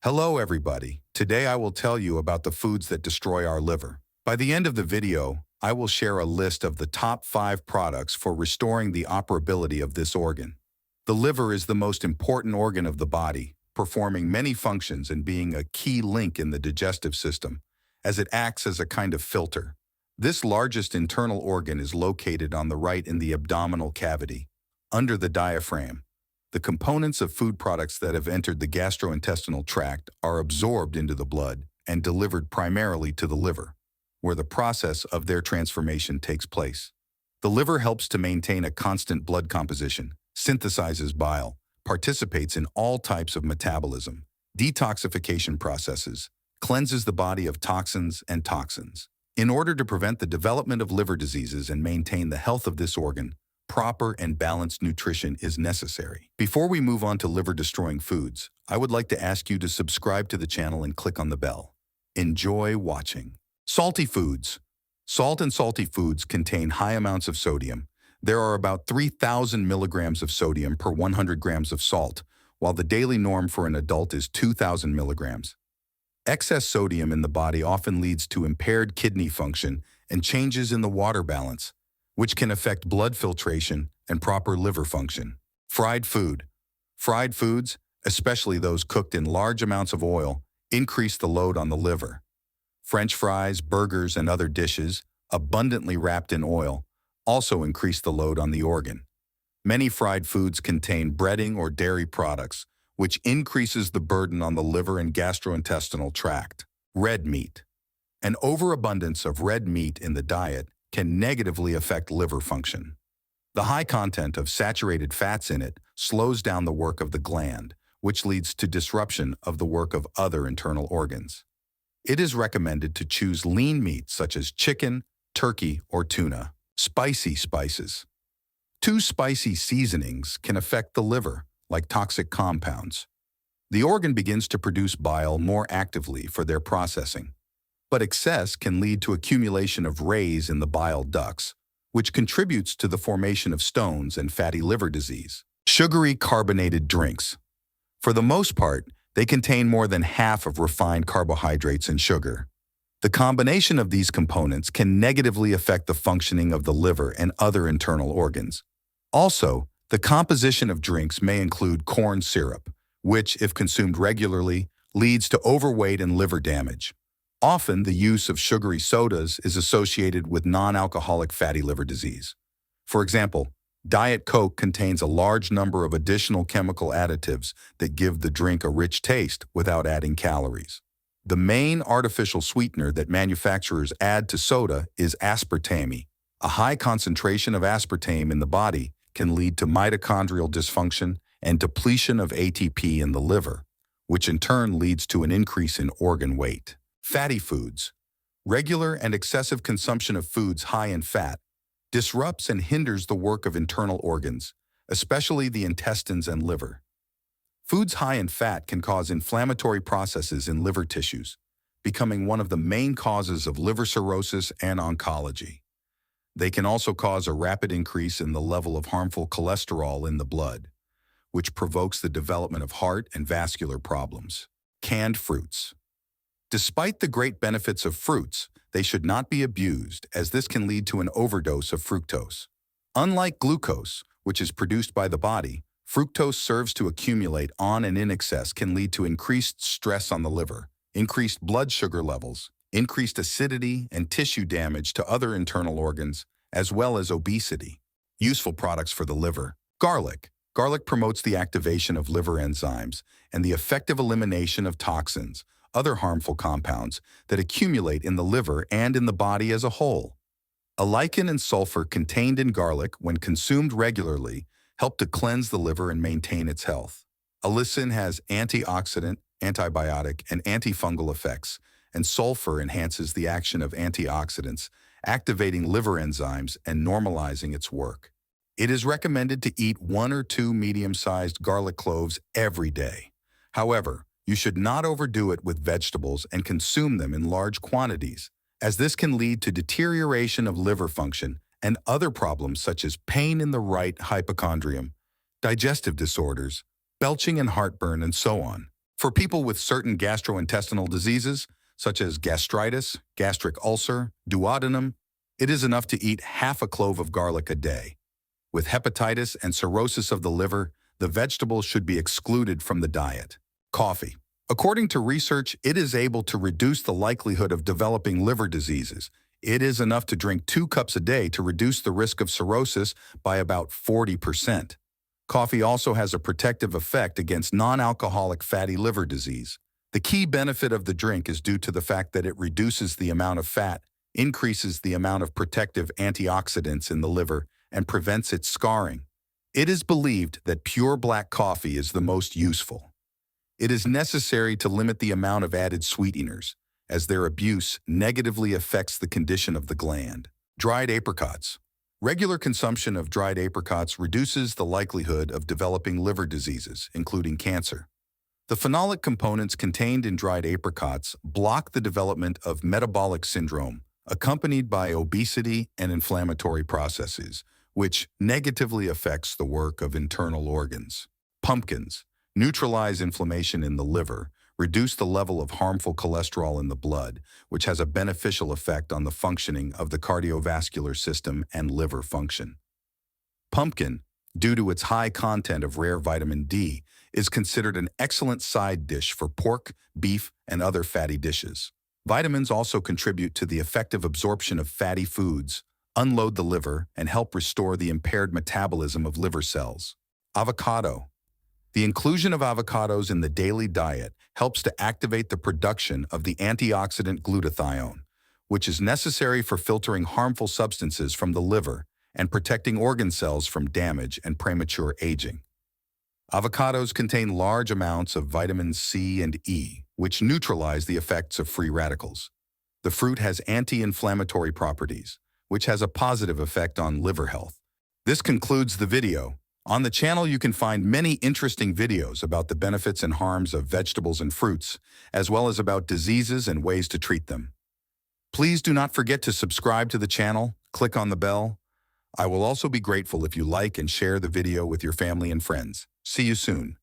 Hello everybody. Today I will tell you about the foods that destroy our liver. By the end of the video, I will share a list of the top 5 products for restoring the operability of this organ. The liver is the most important organ of the body, performing many functions and being a key link in the digestive system, as it acts as a kind of filter. This largest internal organ is located on the right in the abdominal cavity, under the diaphragm. The components of food products that have entered the gastrointestinal tract are absorbed into the blood and delivered primarily to the liver, where the process of their transformation takes place. The liver helps to maintain a constant blood composition, synthesizes bile, participates in all types of metabolism, detoxification processes, cleanses the body of toxins and toxins. In order to prevent the development of liver diseases and maintain the health of this organ, proper and balanced nutrition is necessary. Before we move on to liver-destroying foods, I would like to ask you to subscribe to the channel and click on the bell. Enjoy watching. Salty foods. Salt and salty foods contain high amounts of sodium. There are about 3,000 milligrams of sodium per 100 grams of salt, while the daily norm for an adult is 2,000 milligrams. Excess sodium in the body often leads to impaired kidney function and changes in the water balance, which can affect blood filtration and proper liver function. Fried food. Fried foods, especially those cooked in large amounts of oil, increase the load on the liver. French fries, burgers, and other dishes, abundantly wrapped in oil, also increase the load on the organ. Many fried foods contain breading or dairy products, which increases the burden on the liver and gastrointestinal tract. Red meat. An overabundance of red meat in the diet can negatively affect liver function. The high content of saturated fats in it slows down the work of the gland, which leads to disruption of the work of other internal organs. It is recommended to choose lean meat such as chicken, turkey, or tuna. Spicy spices. Too spicy seasonings can affect the liver, like toxic compounds. The organ begins to produce bile more actively for their processing, but excess can lead to accumulation of rays in the bile ducts, which contributes to the formation of stones and fatty liver disease. Sugary carbonated drinks. For the most part, they contain more than half of refined carbohydrates and sugar. The combination of these components can negatively affect the functioning of the liver and other internal organs. Also, the composition of drinks may include corn syrup, which, if consumed regularly, leads to overweight and liver damage. Often, the use of sugary sodas is associated with non-alcoholic fatty liver disease. For example, Diet Coke contains a large number of additional chemical additives that give the drink a rich taste without adding calories. The main artificial sweetener that manufacturers add to soda is aspartame. A high concentration of aspartame in the body can lead to mitochondrial dysfunction and depletion of ATP in the liver, which in turn leads to an increase in organ weight. Fatty foods. Regular and excessive consumption of foods high in fat disrupts and hinders the work of internal organs, especially the intestines and liver. Foods high in fat can cause inflammatory processes in liver tissues, becoming one of the main causes of liver cirrhosis and oncology. They can also cause a rapid increase in the level of harmful cholesterol in the blood, which provokes the development of heart and vascular problems. Canned fruits. Despite the great benefits of fruits, they should not be abused, as this can lead to an overdose of fructose. Unlike glucose, which is produced by the body, fructose serves to accumulate on and in excess can lead to increased stress on the liver, increased blood sugar levels, increased acidity and tissue damage to other internal organs, as well as obesity. Useful products for the liver. Garlic. Garlic promotes the activation of liver enzymes and the effective elimination of toxins, other harmful compounds that accumulate in the liver and in the body as a whole. Allicin and sulfur contained in garlic, when consumed regularly, help to cleanse the liver and maintain its health. Allicin has antioxidant, antibiotic, and antifungal effects, and sulfur enhances the action of antioxidants, activating liver enzymes and normalizing its work. It is recommended to eat 1 or 2 medium-sized garlic cloves every day. However, you should not overdo it with vegetables and consume them in large quantities, as this can lead to deterioration of liver function and other problems such as pain in the right hypochondrium, digestive disorders, belching and heartburn, and so on. For people with certain gastrointestinal diseases, such as gastritis, gastric ulcer, duodenum, it is enough to eat half a clove of garlic a day. With hepatitis and cirrhosis of the liver, the vegetable should be excluded from the diet. Coffee. According to research, it is able to reduce the likelihood of developing liver diseases. It is enough to drink 2 cups a day to reduce the risk of cirrhosis by about 40%. Coffee also has a protective effect against non-alcoholic fatty liver disease. The key benefit of the drink is due to the fact that it reduces the amount of fat, increases the amount of protective antioxidants in the liver, and prevents its scarring. It is believed that pure black coffee is the most useful. It is necessary to limit the amount of added sweeteners, as their abuse negatively affects the condition of the gland. Dried apricots. Regular consumption of dried apricots reduces the likelihood of developing liver diseases, including cancer. The phenolic components contained in dried apricots block the development of metabolic syndrome, accompanied by obesity and inflammatory processes, which negatively affects the work of internal organs. Pumpkins neutralize inflammation in the liver, reduce the level of harmful cholesterol in the blood, which has a beneficial effect on the functioning of the cardiovascular system and liver function. Pumpkin, due to its high content of rare vitamin D, is considered an excellent side dish for pork, beef, and other fatty dishes. Vitamins also contribute to the effective absorption of fatty foods, unload the liver, and help restore the impaired metabolism of liver cells. Avocado. The inclusion of avocados in the daily diet helps to activate the production of the antioxidant glutathione, which is necessary for filtering harmful substances from the liver and protecting organ cells from damage and premature aging. Avocados contain large amounts of vitamins C and E, which neutralize the effects of free radicals. The fruit has anti-inflammatory properties, which has a positive effect on liver health. This concludes the video. On the channel, you can find many interesting videos about the benefits and harms of vegetables and fruits, as well as about diseases and ways to treat them. Please do not forget to subscribe to the channel, click on the bell. I will also be grateful if you like and share the video with your family and friends. See you soon.